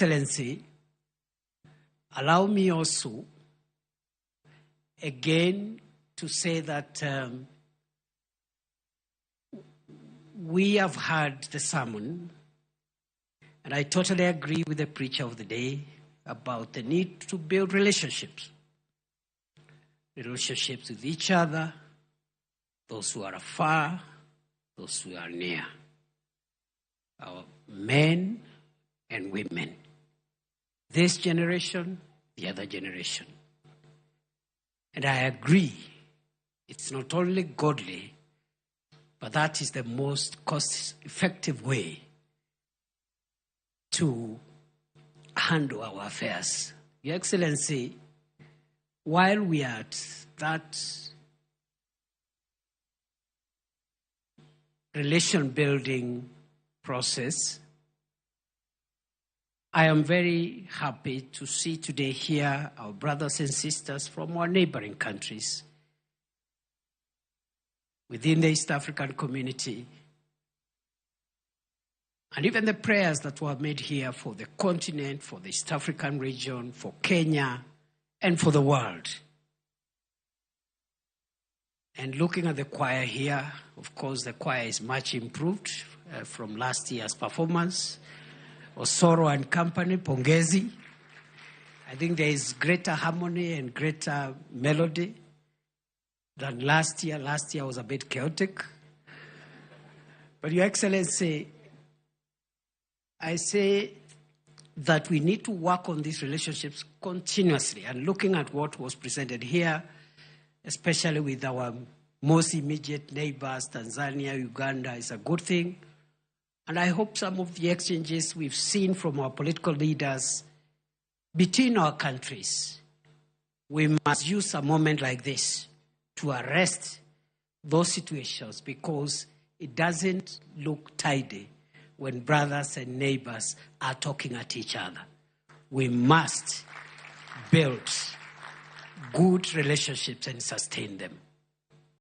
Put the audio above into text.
Excellency, allow me also again to say that we have heard the sermon, and I totally agree with the preacher of the day about the need to build relationships with each other, those who are afar, those who are near, our men and women, this generation, the other generation. And I agree, it's not only godly, but that is the most cost-effective way to handle our affairs. Your Excellency, while we are at that relation-building process, I am very happy to see today here our brothers and sisters from our neighboring countries within the East African community, and even the prayers that were made here for the continent, for the East African region, for Kenya, and for the world. And looking at the choir here, of course, the choir is much improved from last year's performance. Osoro and company, pongezi. I think there is greater harmony and greater melody than last year. Last year was a bit chaotic. But Your Excellency, I say that we need to work on these relationships continuously, and looking at what was presented here, especially with our most immediate neighbors, Tanzania, Uganda, is a good thing. And I hope some of the exchanges we've seen from our political leaders between our countries, we must use a moment like this to arrest those situations, because it doesn't look tidy when brothers and neighbors are talking at each other. We must build good relationships and sustain them.